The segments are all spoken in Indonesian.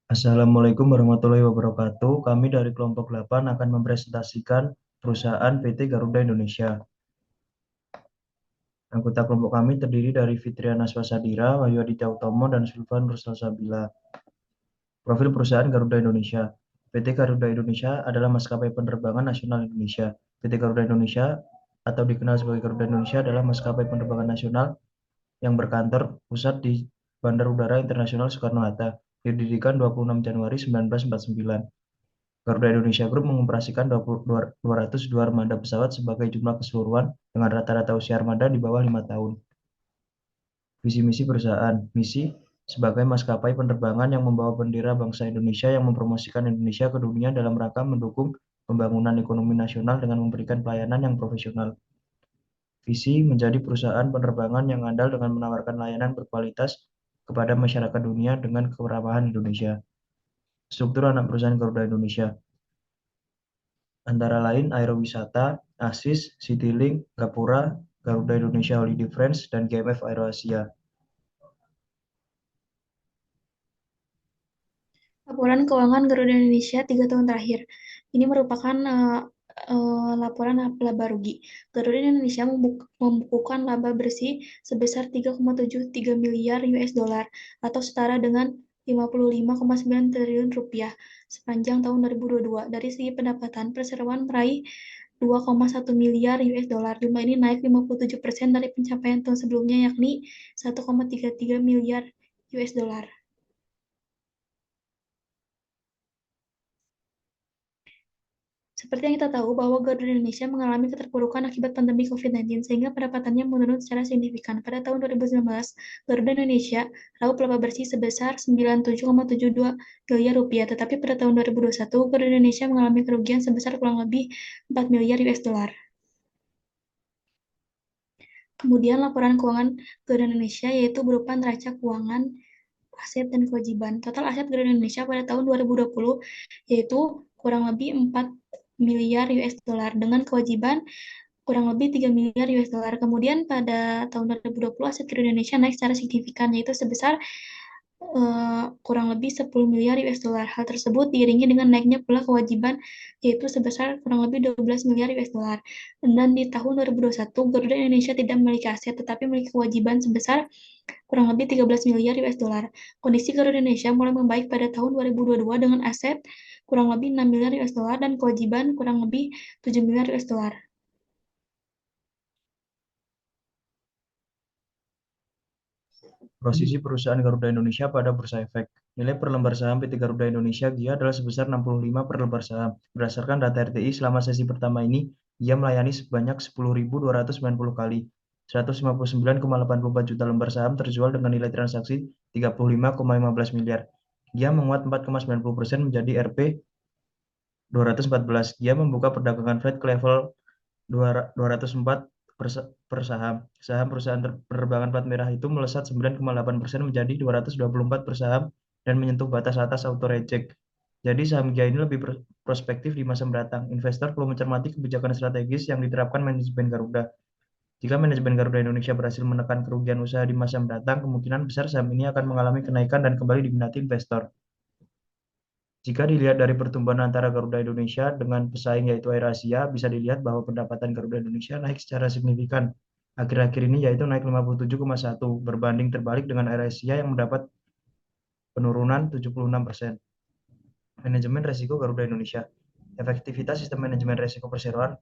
Assalamualaikum warahmatullahi wabarakatuh. Kami dari kelompok 8 akan mempresentasikan perusahaan PT Garuda Indonesia. Anggota kelompok kami terdiri dari Fitriana Swasadira, Wahyu Aditya Utomo, dan Sulvan Ruslasabila. Profil perusahaan Garuda Indonesia. PT Garuda Indonesia adalah maskapai penerbangan nasional Indonesia. PT Garuda Indonesia atau dikenal sebagai Garuda Indonesia adalah maskapai penerbangan nasional yang berkantor pusat di Bandar Udara Internasional Soekarno-Hatta. Didirikan 26 Januari 1949. Garuda Indonesia Group mengoperasikan 202 armada pesawat sebagai jumlah keseluruhan dengan rata-rata usia armada di bawah 5 tahun. Visi misi perusahaan. Misi sebagai maskapai penerbangan yang membawa bendera bangsa Indonesia yang mempromosikan Indonesia ke dunia dalam rangka mendukung pembangunan ekonomi nasional dengan memberikan pelayanan yang profesional. Visi menjadi perusahaan penerbangan yang andal dengan menawarkan layanan berkualitas kepada masyarakat dunia dengan keramahan Indonesia. Struktur anak perusahaan Garuda Indonesia antara lain Aerowisata, Asis, Citylink, Gapura, Garuda Indonesia Holiday Friends, dan GMF AeroAsia. Laporan keuangan Garuda Indonesia 3 tahun terakhir. Ini merupakan laporan laba rugi. Garuda Indonesia membukukan laba bersih sebesar 3,73 miliar US dollar atau setara dengan 55,9 triliun rupiah sepanjang tahun 2022. Dari segi pendapatan, perseroan meraih 2,1 miliar US dollar. Jumlah ini naik 57% dari pencapaian tahun sebelumnya, yakni 1,33 miliar US dollar. Seperti yang kita tahu bahwa Garuda Indonesia mengalami keterpurukan akibat pandemi COVID-19 sehingga pendapatannya menurun secara signifikan. Pada tahun 2019, Garuda Indonesia raup laba bersih sebesar 97,72 miliar rupiah, tetapi pada tahun 2021 Garuda Indonesia mengalami kerugian sebesar kurang lebih 4 miliar US dollar. Kemudian laporan keuangan Garuda Indonesia yaitu berupa neraca keuangan, aset dan kewajiban. Total aset Garuda Indonesia pada tahun 2020 yaitu kurang lebih 4 miliar US dollar dengan kewajiban kurang lebih 3 miliar US dollar. Kemudian pada tahun 2020 aset Garuda Indonesia naik secara signifikan yaitu sebesar kurang lebih 10 miliar US dollar. Hal tersebut diiringi dengan naiknya pula kewajiban yaitu sebesar kurang lebih 12 miliar US dollar. Dan di tahun 2021 Garuda Indonesia tidak memiliki aset tetapi memiliki kewajiban sebesar kurang lebih 13 miliar US dollar. Kondisi Garuda Indonesia mulai membaik pada tahun 2022 dengan aset kurang lebih 6 miliar US dollar dan kewajiban kurang lebih 7 miliar US dollar. Posisi perusahaan Garuda Indonesia pada Bursa Efek. Nilai per lembar saham PT Garuda Indonesia GIA adalah sebesar 65 per lembar saham. Berdasarkan data RTI, selama sesi pertama ini, GIA melayani sebanyak 10.290 kali. 159,84 juta lembar saham terjual dengan nilai transaksi 35,15 miliar. GIA menguat 4,90% menjadi Rp 214. GIA membuka perdagangan flat ke level 204 per saham. Saham perusahaan penerbangan plat merah itu melesat 9,8% menjadi 224 per saham dan menyentuh batas atas auto reject. Jadi saham GIA ini lebih prospektif di masa mendatang. Investor perlu mencermati kebijakan strategis yang diterapkan manajemen Garuda. Jika manajemen Garuda Indonesia berhasil menekan kerugian usaha di masa mendatang, kemungkinan besar saham ini akan mengalami kenaikan dan kembali diminati investor. Jika dilihat dari pertumbuhan antara Garuda Indonesia dengan pesaing yaitu AirAsia, bisa dilihat bahwa pendapatan Garuda Indonesia naik secara signifikan. Akhir-akhir ini yaitu naik 57,1 berbanding terbalik dengan AirAsia yang mendapat penurunan 76%. Manajemen resiko Garuda Indonesia. Efektivitas sistem manajemen resiko perseroan.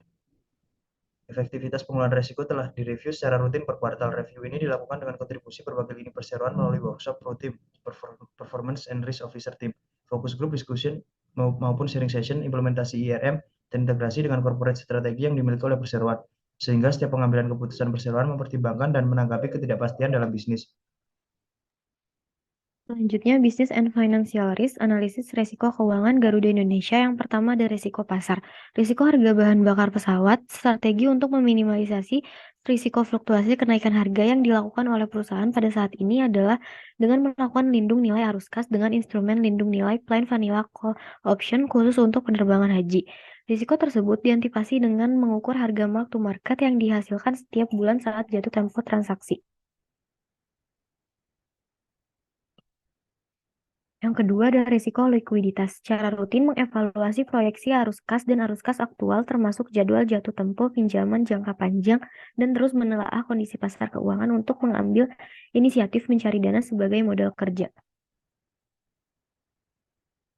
Efektivitas pengelolaan resiko telah direview secara rutin per kuartal. Review ini dilakukan dengan kontribusi berbagai lini perseroan melalui workshop pro team, performance and risk officer team, focus group discussion maupun sharing session, implementasi IRM, dan integrasi dengan corporate strategi yang dimiliki oleh perseroan. Sehingga setiap pengambilan keputusan perseroan mempertimbangkan dan menanggapi ketidakpastian dalam bisnis. Selanjutnya, Business and Financial Risk, analisis risiko keuangan Garuda Indonesia. Yang pertama ada risiko pasar. Risiko harga bahan bakar pesawat, strategi untuk meminimalisasi risiko fluktuasi kenaikan harga yang dilakukan oleh perusahaan pada saat ini adalah dengan melakukan lindung nilai arus kas dengan instrumen lindung nilai plain vanilla call option khusus untuk penerbangan haji. Risiko tersebut diantisipasi dengan mengukur harga mark to market yang dihasilkan setiap bulan saat jatuh tempo transaksi. Yang Yang kedua adalah risiko likuiditas. Secara rutin mengevaluasi proyeksi arus kas dan arus kas aktual termasuk jadwal jatuh tempo pinjaman jangka panjang dan terus menelaah kondisi pasar keuangan untuk mengambil inisiatif mencari dana sebagai modal kerja.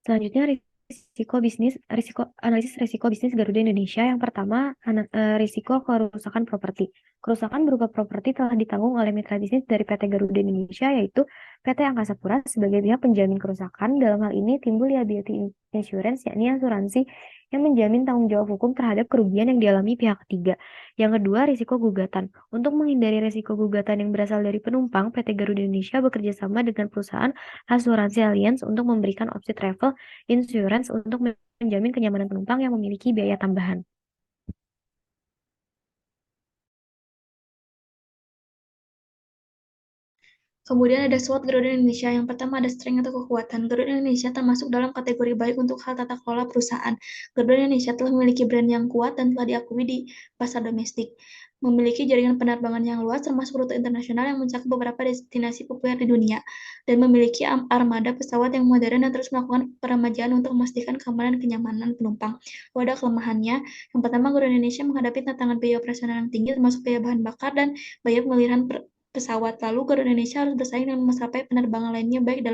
Selanjutnya analisis risiko bisnis Garuda Indonesia. Yang pertama, risiko kerusakan properti. Kerusakan berupa properti telah ditanggung oleh mitra bisnis dari PT Garuda Indonesia, yaitu PT Angkasa Pura sebagai pihak penjamin kerusakan. Dalam hal ini timbul liability insurance, yakni asuransi yang menjamin tanggung jawab hukum terhadap kerugian yang dialami pihak ketiga. Yang kedua, risiko gugatan. Untuk menghindari risiko gugatan yang berasal dari penumpang, PT Garuda Indonesia bekerja sama dengan perusahaan asuransi Allianz untuk memberikan opsi travel insurance untuk menjamin kenyamanan penumpang yang memiliki biaya tambahan. Kemudian ada SWOT Garuda Indonesia. Yang pertama ada strength atau kekuatan. Garuda Indonesia termasuk dalam kategori baik untuk hal tata kelola perusahaan. Garuda Indonesia telah memiliki brand yang kuat dan telah diakui di pasar domestik. Memiliki jaringan penerbangan yang luas termasuk rute internasional yang mencakup beberapa destinasi populer di dunia. Dan memiliki armada pesawat yang modern dan terus melakukan peremajaan untuk memastikan keamanan dan kenyamanan penumpang. Ada kelemahannya. Yang pertama, Garuda Indonesia menghadapi tantangan biaya operasional yang tinggi termasuk biaya bahan bakar dan biaya pemeliharaan pesawat. Lalu Garuda Indonesia harus bersaing dengan maskapai penerbangan lainnya baik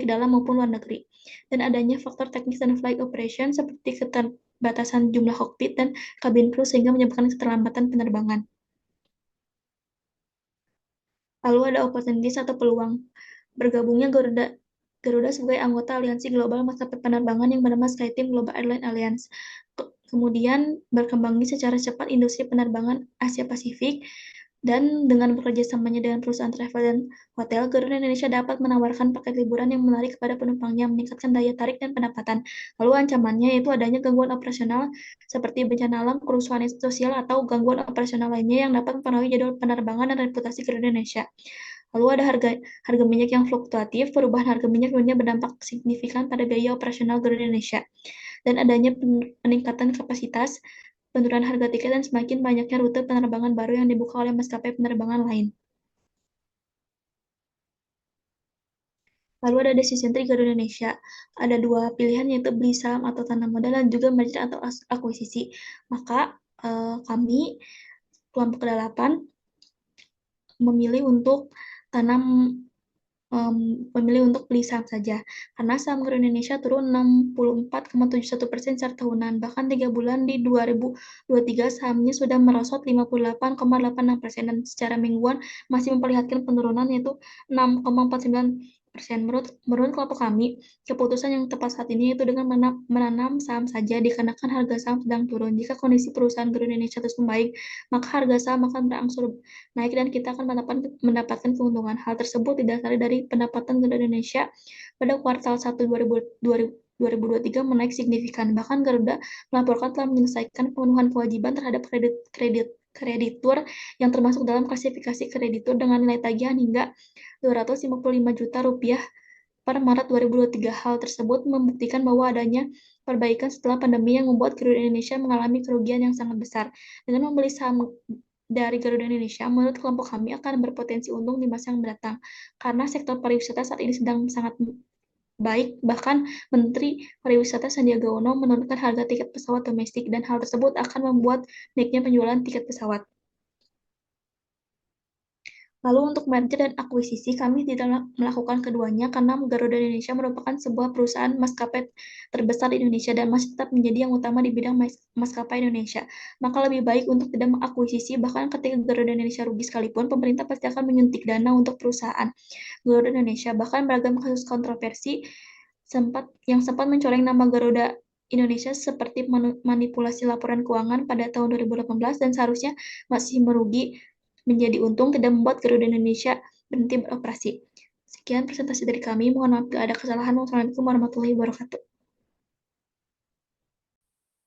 dalam maupun luar negeri. Dan adanya faktor teknis dan flight operation seperti keterbatasan jumlah kokpit dan kabin kru sehingga menyebabkan keterlambatan penerbangan. Lalu ada opportunities atau peluang. Bergabungnya Garuda sebagai anggota aliansi global maskapai penerbangan yang bernama SkyTeam Global Airline Alliance. Kemudian berkembangnya secara cepat industri penerbangan Asia Pasifik. Dan dengan bekerjasamanya dengan perusahaan travel dan hotel, Garuda Indonesia dapat menawarkan paket liburan yang menarik kepada penumpangnya, meningkatkan daya tarik dan pendapatan. Lalu ancamannya yaitu adanya gangguan operasional seperti bencana alam, kerusuhan sosial, atau gangguan operasional lainnya yang dapat mempengaruhi jadwal penerbangan dan reputasi Garuda Indonesia. Lalu ada harga minyak yang fluktuatif. Perubahan harga minyak dunia berdampak signifikan pada biaya operasional Garuda Indonesia. Dan adanya peningkatan kapasitas, penurunan harga tiket, dan semakin banyaknya rute penerbangan baru yang dibuka oleh maskapai penerbangan lain. Lalu ada decision tree Garuda Indonesia. Ada dua pilihan yaitu beli saham atau tanam modal dan juga merger atau akuisisi. Maka kami kelompok ke-8 memilih untuk beli saham saja, karena saham Garuda Indonesia turun 64,71% secara tahunan. Bahkan 3 bulan di 2023 sahamnya sudah merosot 58,86% dan secara mingguan masih memperlihatkan penurunan yaitu 6,49%. Menurut kelompok kami, keputusan yang tepat saat ini yaitu dengan menanam saham saja dikarenakan harga saham sedang turun. Jika kondisi perusahaan Garuda Indonesia terus membaik, maka harga saham akan berangsur naik dan kita akan mendapatkan keuntungan. Hal tersebut didasari dari pendapatan Garuda Indonesia pada kuartal 1 2023 menaik signifikan. Bahkan Garuda melaporkan telah menyelesaikan pemenuhan kewajiban terhadap kreditur yang termasuk dalam klasifikasi kreditur dengan nilai tagihan hingga Rp255 juta per Maret 2023. Hal tersebut membuktikan bahwa adanya perbaikan setelah pandemi yang membuat Garuda Indonesia mengalami kerugian yang sangat besar. Dengan membeli saham dari Garuda Indonesia, menurut kelompok kami akan berpotensi untung di masa yang mendatang, karena sektor pariwisata saat ini sedang sangat baik. Bahkan Menteri Pariwisata Sandiaga Uno menurunkan harga tiket pesawat domestik, dan hal tersebut akan membuat naiknya penjualan tiket pesawat. Lalu untuk merger dan akuisisi, kami tidak melakukan keduanya karena Garuda Indonesia merupakan sebuah perusahaan maskapai terbesar di Indonesia dan masih tetap menjadi yang utama di bidang maskapai Indonesia. Maka lebih baik untuk tidak mengakuisisi, bahkan ketika Garuda Indonesia rugi sekalipun, pemerintah pasti akan menyuntik dana untuk perusahaan Garuda Indonesia. Bahkan beragam kasus kontroversi yang sempat mencoreng nama Garuda Indonesia seperti manipulasi laporan keuangan pada tahun 2018 dan seharusnya masih merugi menjadi untung tidak membuat Garuda Indonesia berhenti beroperasi. Sekian presentasi dari kami. Mohon maaf bila ada kesalahan. Wassalamualaikum warahmatullahi wabarakatuh.